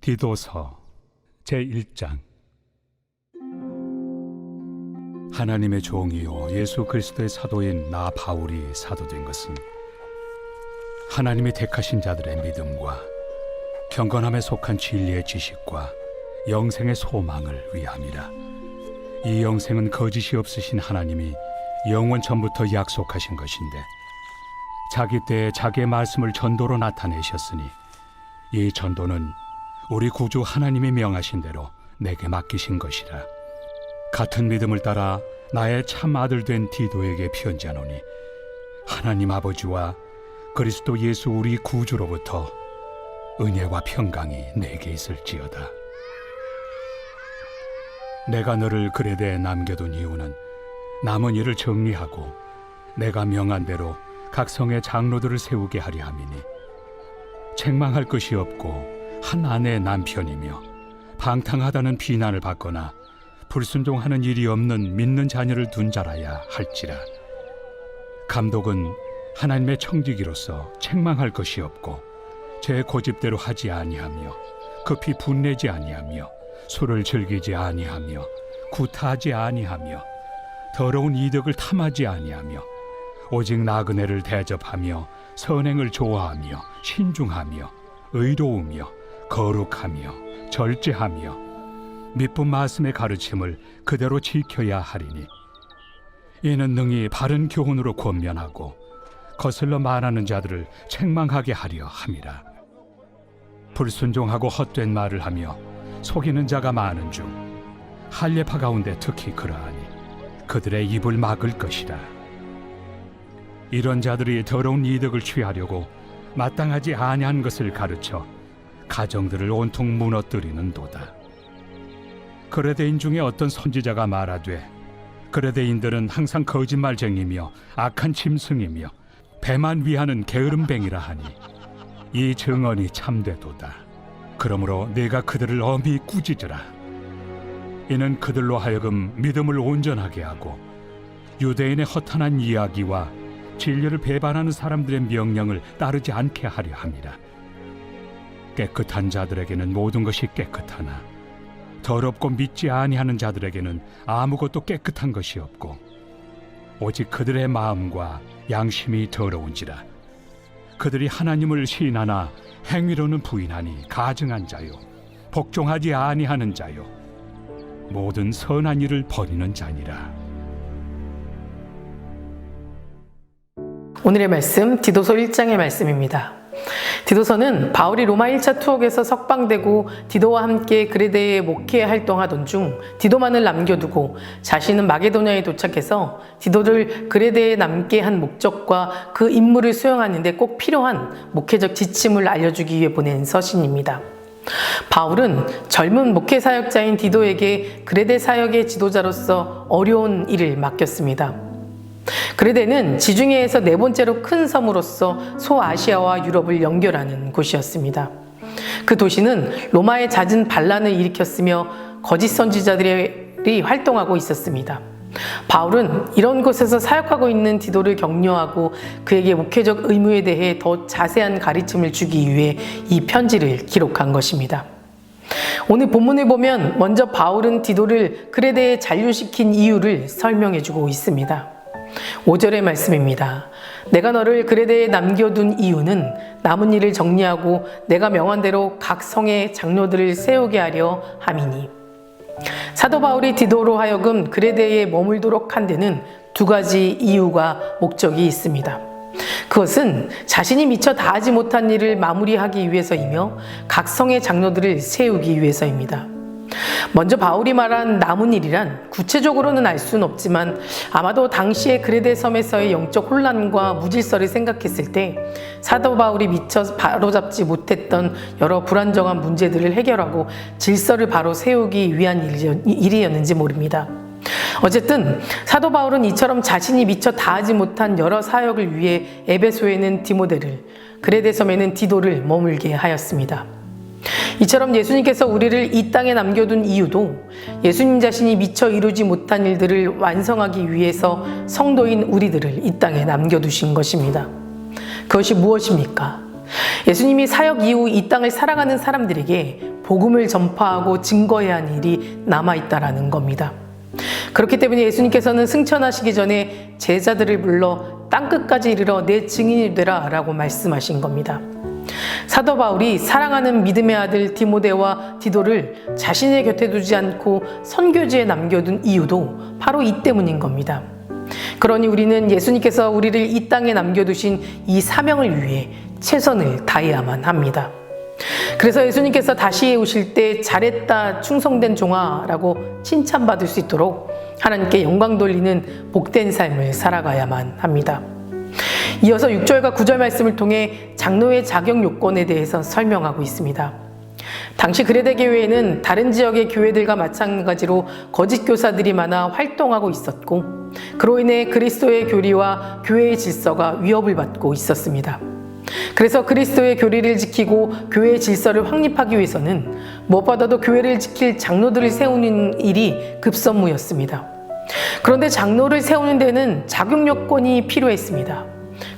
디도서 제1장. 하나님의 종이요 예수 그리스도의 사도인 나 바울이 사도된 것은 하나님이 택하신 자들의 믿음과 경건함에 속한 진리의 지식과 영생의 소망을 위함이라. 이 영생은 거짓이 없으신 하나님이 영원 전부터 약속하신 것인데 자기 때에 자기의 말씀을 전도로 나타내셨으니 이 전도는 우리 구주 하나님이 명하신 대로 내게 맡기신 것이라. 같은 믿음을 따라 나의 참 아들 된 디도에게 편지하노니 하나님 아버지와 그리스도 예수 우리 구주로부터 은혜와 평강이 내게 있을지어다. 내가 너를 그레데에 남겨둔 이유는 남은 일을 정리하고 내가 명한 대로 각 성의 장로들을 세우게 하려 함이니 책망할 것이 없고 한 아내의 남편이며 방탕하다는 비난을 받거나 불순종하는 일이 없는 믿는 자녀를 둔 자라야 할지라. 감독은 하나님의 청지기로서 책망할 것이 없고 제 고집대로 하지 아니하며 급히 분내지 아니하며 술을 즐기지 아니하며 구타하지 아니하며 더러운 이득을 탐하지 아니하며 오직 나그네를 대접하며 선행을 좋아하며 신중하며 의로우며 거룩하며 절제하며 미쁜 말씀의 가르침을 그대로 지켜야 하리니 이는 능히 바른 교훈으로 권면하고 거슬러 말하는 자들을 책망하게 하려 함이라. 불순종하고 헛된 말을 하며 속이는 자가 많은 중 할례파 가운데 특히 그러하니 그들의 입을 막을 것이라. 이런 자들이 더러운 이득을 취하려고 마땅하지 아니한 것을 가르쳐 가정들을 온통 무너뜨리는도다. 그레데인 중에 어떤 선지자가 말하되 그레데인들은 항상 거짓말쟁이며 악한 짐승이며 배만 위하는 게으름뱅이라 하니 이 증언이 참되도다. 그러므로 네가 그들을 엄히 꾸짖으라. 이는 그들로 하여금 믿음을 온전하게 하고 유대인의 허탄한 이야기와 진리를 배반하는 사람들의 명령을 따르지 않게 하려 함이라. 깨끗한 자들에게는 모든 것이 깨끗하나 더럽고 믿지 아니하는 자들에게는 아무것도 깨끗한 것이 없고 오직 그들의 마음과 양심이 더러운지라. 그들이 하나님을 시인하나 행위로는 부인하니 가증한 자요 복종하지 아니하는 자요 모든 선한 일을 버리는 자니라. 오늘의 말씀 디도서 1장의 말씀입니다. 디도서는 바울이 로마 1차 투옥에서 석방되고 디도와 함께 그레데에 목회 활동하던 중 디도만을 남겨두고 자신은 마게도냐에 도착해서 디도를 그레데에 남게 한 목적과 그 임무를 수행하는 데 꼭 필요한 목회적 지침을 알려주기 위해 보낸 서신입니다. 바울은 젊은 목회 사역자인 디도에게 그레데 사역의 지도자로서 어려운 일을 맡겼습니다. 그레데는 지중해에서 네 번째로 큰 섬으로서 소아시아와 유럽을 연결하는 곳이었습니다. 그 도시는 로마의 잦은 반란을 일으켰으며 거짓 선지자들이 활동하고 있었습니다. 바울은 이런 곳에서 사역하고 있는 디도를 격려하고 그에게 목회적 의무에 대해 더 자세한 가르침을 주기 위해 이 편지를 기록한 것입니다. 오늘 본문을 보면 먼저 바울은 디도를 그레데에 잔류시킨 이유를 설명해주고 있습니다. 5절의 말씀입니다. 내가 너를 그레데에 남겨둔 이유는 남은 일을 정리하고 내가 명한 대로 각 성의 장로들을 세우게 하려 함이니. 사도 바울이 디도로 하여금 그레데에 머물도록 한 데는 두 가지 이유가 목적이 있습니다. 그것은 자신이 미처 다하지 못한 일을 마무리하기 위해서이며 각 성의 장로들을 세우기 위해서입니다. 먼저 바울이 말한 남은 일이란 구체적으로는 알 수는 없지만 아마도 당시의 그레데 섬에서의 영적 혼란과 무질서를 생각했을 때 사도 바울이 미처 바로잡지 못했던 여러 불안정한 문제들을 해결하고 질서를 바로 세우기 위한 일이었는지 모릅니다. 어쨌든 사도 바울은 이처럼 자신이 미처 다하지 못한 여러 사역을 위해 에베소에는 디모데를, 그레데 섬에는 디도를 머물게 하였습니다. 이처럼 예수님께서 우리를 이 땅에 남겨둔 이유도 예수님 자신이 미처 이루지 못한 일들을 완성하기 위해서 성도인 우리들을 이 땅에 남겨두신 것입니다. 그것이 무엇입니까? 예수님이 사역 이후 이 땅을 살아가는 사람들에게 복음을 전파하고 증거해야 하는 일이 남아있다라는 겁니다. 그렇기 때문에 예수님께서는 승천하시기 전에 제자들을 불러 땅끝까지 이르러 내 증인이 되라 라고 말씀하신 겁니다. 사도 바울이 사랑하는 믿음의 아들 디모데와 디도를 자신의 곁에 두지 않고 선교지에 남겨둔 이유도 바로 이 때문인 겁니다. 그러니 우리는 예수님께서 우리를 이 땅에 남겨두신 이 사명을 위해 최선을 다해야만 합니다. 그래서 예수님께서 다시 오실 때 잘했다 충성된 종아라고 칭찬받을 수 있도록 하나님께 영광 돌리는 복된 삶을 살아가야만 합니다. 이어서 6절과 9절 말씀을 통해 장로의 자격 요건에 대해서 설명하고 있습니다. 당시 그레데 교회에는 다른 지역의 교회들과 마찬가지로 거짓 교사들이 많아 활동하고 있었고, 그로 인해 그리스도의 교리와 교회의 질서가 위협을 받고 있었습니다. 그래서 그리스도의 교리를 지키고 교회의 질서를 확립하기 위해서는 무엇보다도 교회를 지킬 장로들을 세우는 일이 급선무였습니다. 그런데 장로를 세우는 데는 자격 요건이 필요했습니다.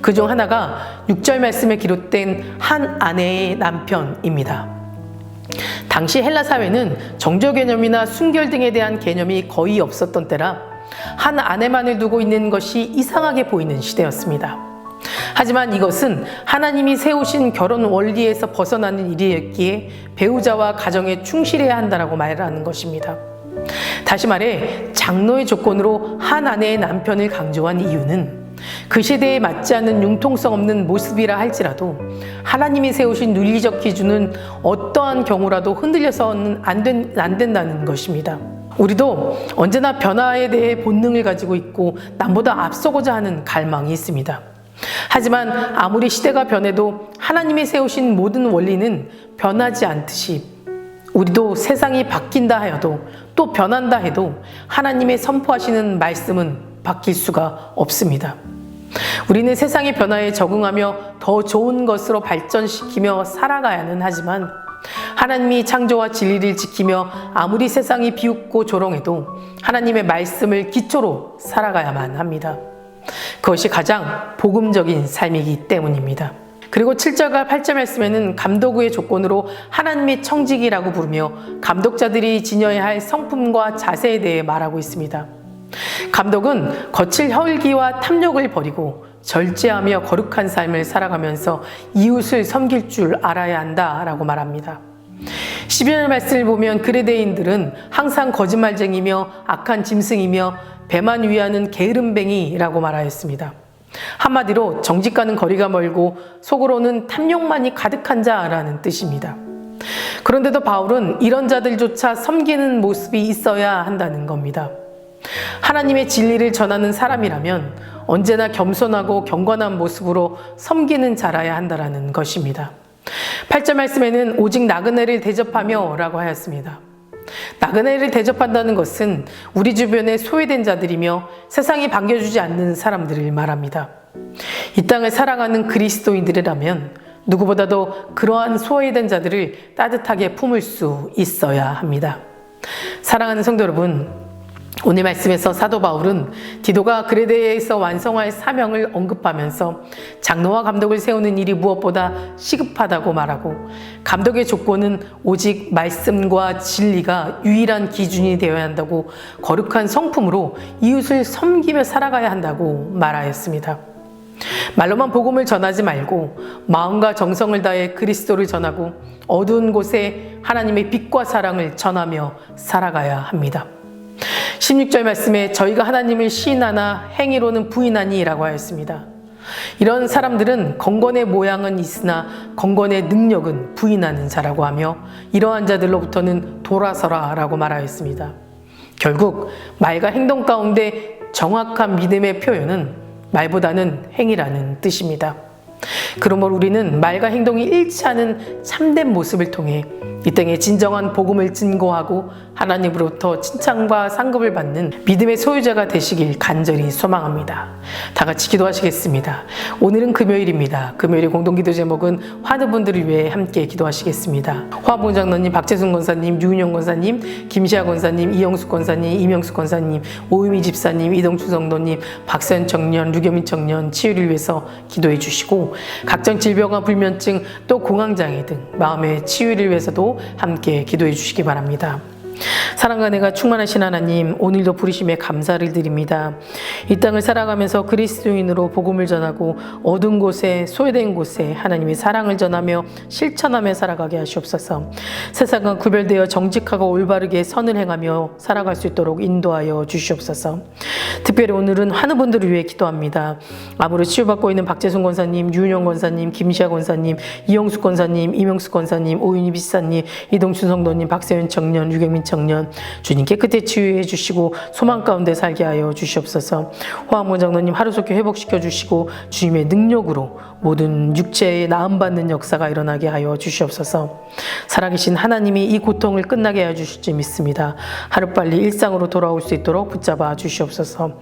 그중 하나가 6절 말씀에 기록된 한 아내의 남편입니다. 당시 헬라 사회는 정조 개념이나 순결 등에 대한 개념이 거의 없었던 때라 한 아내만을 두고 있는 것이 이상하게 보이는 시대였습니다. 하지만 이것은 하나님이 세우신 결혼 원리에서 벗어나는 일이었기에 배우자와 가정에 충실해야 한다라고 말하는 것입니다. 다시 말해 장로의 조건으로 한 아내의 남편을 강조한 이유는 그 시대에 맞지 않는 융통성 없는 모습이라 할지라도 하나님이 세우신 윤리적 기준은 어떠한 경우라도 흔들려서는 안 된다는 것입니다. 우리도 언제나 변화에 대해 본능을 가지고 있고 남보다 앞서고자 하는 갈망이 있습니다. 하지만 아무리 시대가 변해도 하나님이 세우신 모든 원리는 변하지 않듯이 우리도 세상이 바뀐다 하여도 또 변한다 해도 하나님의 선포하시는 말씀은 바뀔 수가 없습니다. 우리는 세상의 변화에 적응하며 더 좋은 것으로 발전시키며 살아가야는 하지만 하나님이 창조와 진리를 지키며 아무리 세상이 비웃고 조롱해도 하나님의 말씀을 기초로 살아가야만 합니다. 그것이 가장 복음적인 삶이기 때문입니다. 그리고 7절과 8절 말씀에는 감독의 조건으로 하나님의 청지기라고 부르며 감독자들이 지녀야 할 성품과 자세에 대해 말하고 있습니다. 감독은 거칠 혈기와 탐욕을 버리고 절제하며 거룩한 삶을 살아가면서 이웃을 섬길 줄 알아야 한다라고 말합니다. 12절 말씀을 보면 그레데인들은 항상 거짓말쟁이며 악한 짐승이며 배만 위하는 게으름뱅이라고 말하였습니다. 한마디로 정직과는 거리가 멀고 속으로는 탐욕만이 가득한 자라는 뜻입니다. 그런데도 바울은 이런 자들조차 섬기는 모습이 있어야 한다는 겁니다. 하나님의 진리를 전하는 사람이라면 언제나 겸손하고 경건한 모습으로 섬기는 자라야 한다는 것입니다. 8절 말씀에는 오직 나그네를 대접하며 라고 하였습니다. 나그네를 대접한다는 것은 우리 주변에 소외된 자들이며 세상이 반겨주지 않는 사람들을 말합니다. 이 땅을 사랑하는 그리스도인들이라면 누구보다도 그러한 소외된 자들을 따뜻하게 품을 수 있어야 합니다. 사랑하는 성도 여러분, 오늘 말씀에서 사도 바울은 디도가 그레데에서 완성할 사명을 언급하면서 장로와 감독을 세우는 일이 무엇보다 시급하다고 말하고 감독의 조건은 오직 말씀과 진리가 유일한 기준이 되어야 한다고 거룩한 성품으로 이웃을 섬기며 살아가야 한다고 말하였습니다. 말로만 복음을 전하지 말고 마음과 정성을 다해 그리스도를 전하고 어두운 곳에 하나님의 빛과 사랑을 전하며 살아가야 합니다. 16절 말씀에 저희가 하나님을 시인하나 행위로는 부인하니 라고 하였습니다. 이런 사람들은 건건의 모양은 있으나 건건의 능력은 부인하는 자라고 하며 이러한 자들로부터는 돌아서라 라고 말하였습니다. 결국 말과 행동 가운데 정확한 믿음의 표현은 말보다는 행위라는 뜻입니다. 그러므로 우리는 말과 행동이 일치하는 참된 모습을 통해 이 땅에 진정한 복음을 증거하고 하나님으로부터 칭찬과 상급을 받는 믿음의 소유자가 되시길 간절히 소망합니다. 다 같이 기도하시겠습니다. 오늘은 금요일입니다. 금요일의 공동기도 제목은 환우분들을 위해 함께 기도하시겠습니다. 화봉 장로님, 박재순 권사님, 유은영 권사님, 김시아 권사님, 이영숙 권사님, 이명숙 권사님, 오유미 집사님, 이동주 성도님, 박서연 청년, 류겸인 청년 치유를 위해서 기도해 주시고 주시고 각종 질병과 불면증 또 공황장애 등 마음의 치유를 위해서도 함께 기도해 주시기 바랍니다. 사랑과 은혜가 충만하신 하나님, 오늘도 부르심에 감사를 드립니다. 이 땅을 살아가면서 그리스도인으로 복음을 전하고 어두운 곳에 소외된 곳에 하나님의 사랑을 전하며 실천하며 살아가게 하시옵소서. 세상과 구별되어 정직하고 올바르게 선을 행하며 살아갈 수 있도록 인도하여 주시옵소서. 특별히 오늘은 하는 분들을 위해 기도합니다. 암으로 치유받고 있는 박재순 권사님, 유은영 권사님, 김시아 권사님, 이영숙 권사님, 이명숙 권사님, 오윤희 비사님, 이동춘 성도님, 박세윤 청년, 유경민 청년, 주님 깨끗이 치유해 주시고 소망 가운데 살게 하여 주시옵소서. 호황문 장로님 하루속히 회복시켜 주시고 주님의 능력으로 모든 육체에 나음받는 역사가 일어나게 하여 주시옵소서. 살아계신 하나님이 이 고통을 끝나게 하여 주실 줄 믿습니다. 하루빨리 일상으로 돌아올 수 있도록 붙잡아 주시옵소서.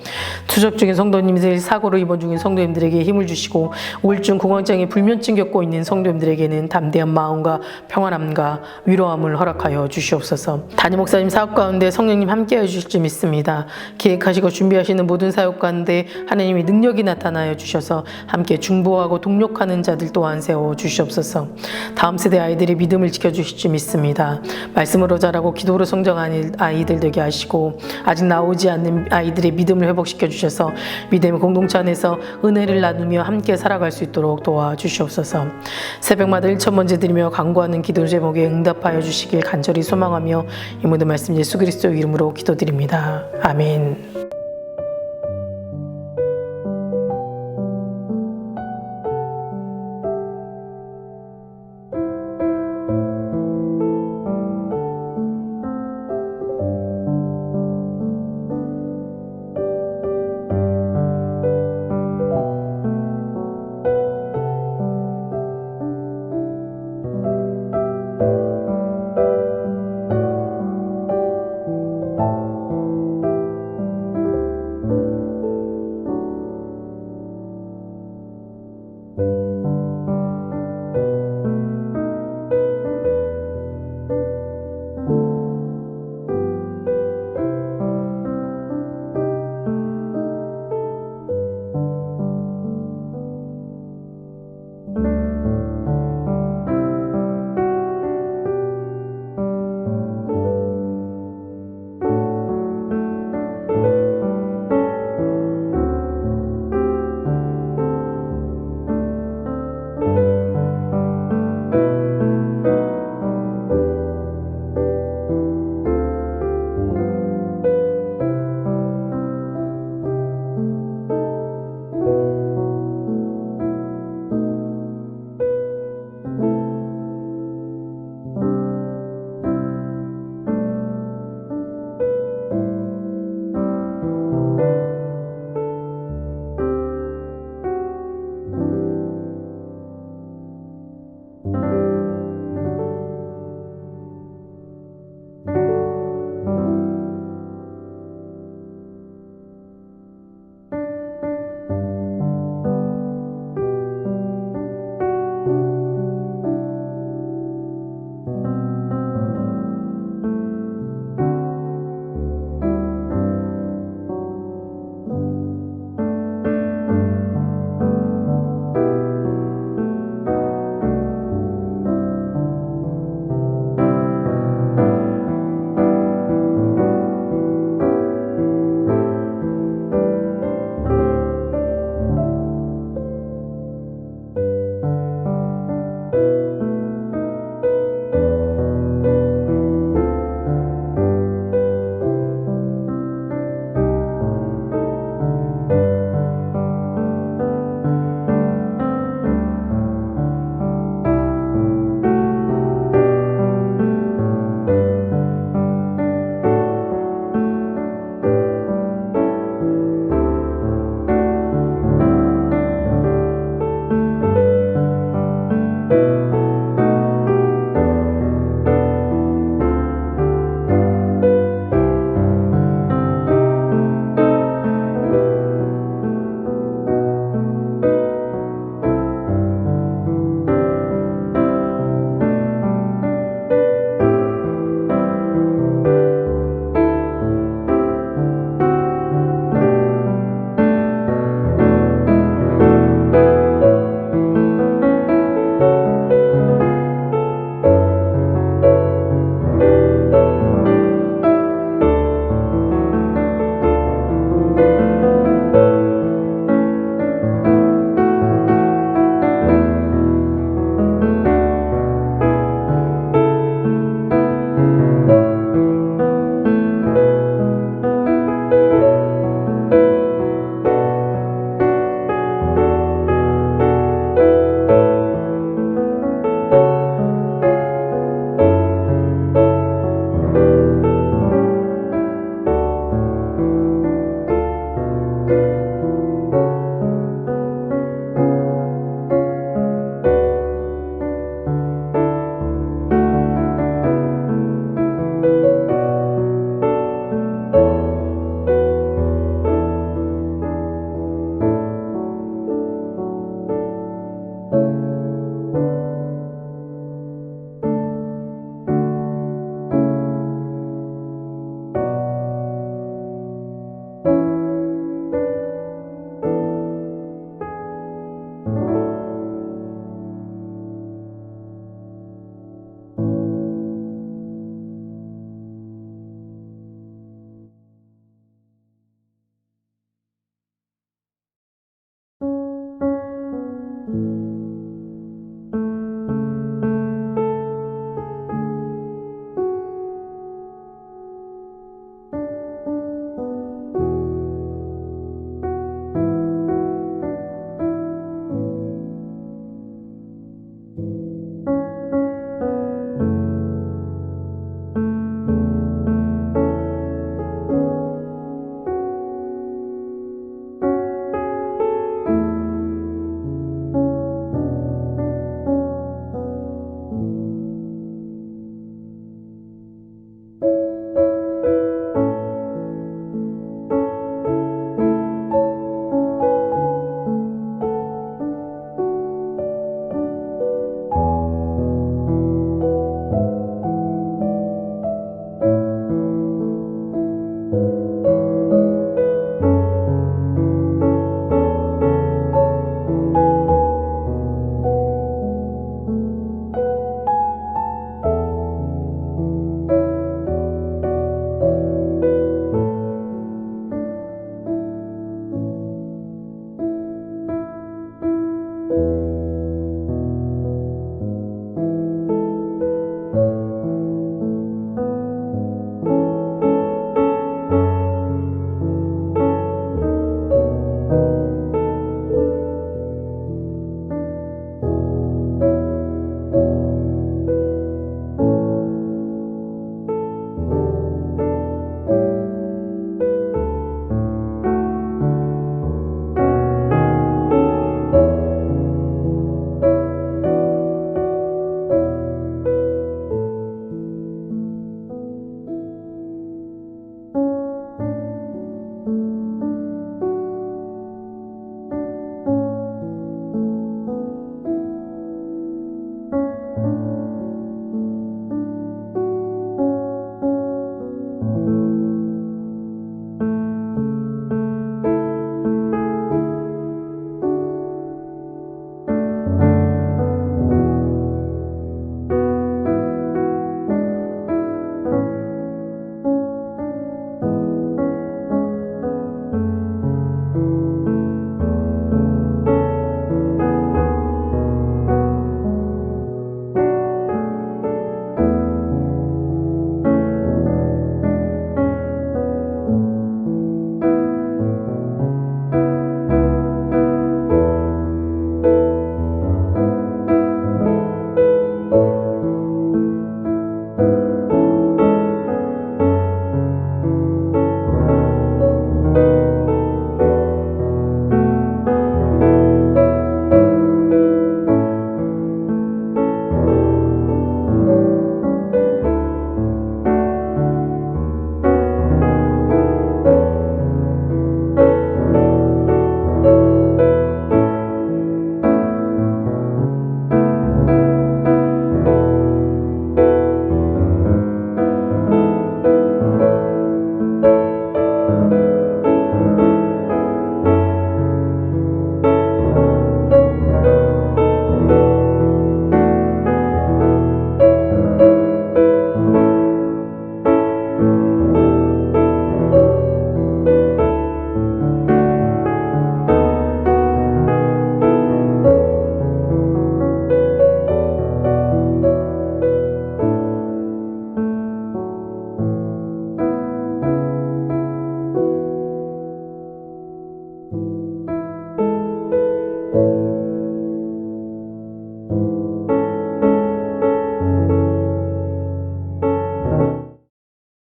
투적 중인 성도님들, 사고로 입원 중인 성도님들에게 힘을 주시고 우울증, 공황장애, 불면증 겪고 있는 성도님들에게는 담대한 마음과 평안함과 위로함을 허락하여 주시옵소서. 담임 목사님 사업 가운데 성령님 함께하여 주실 줄 믿습니다. 계획하시고 준비하시는 모든 사역 가운데 하나님의 능력이 나타나여 주셔서 함께 중보하고 동력하는 자들 또한 세워 주시옵소서. 다음 세대 아이들의 믿음을 지켜주실 줄 믿습니다. 말씀으로 자라고 기도로 성장하는 아이들 되게 하시고 아직 나오지 않는 아이들의 믿음을 회복시켜 주셔서 믿음의 공동체 안에서 은혜를 나누며 함께 살아갈 수 있도록 도와주시옵소서. 새벽마다 1,000번째 드리며 간구하는 기도 제목에 응답하여 주시길 간절히 소망하며 이 모든 말씀 예수 그리스도 이름으로 기도드립니다. 아멘. 감사합니다.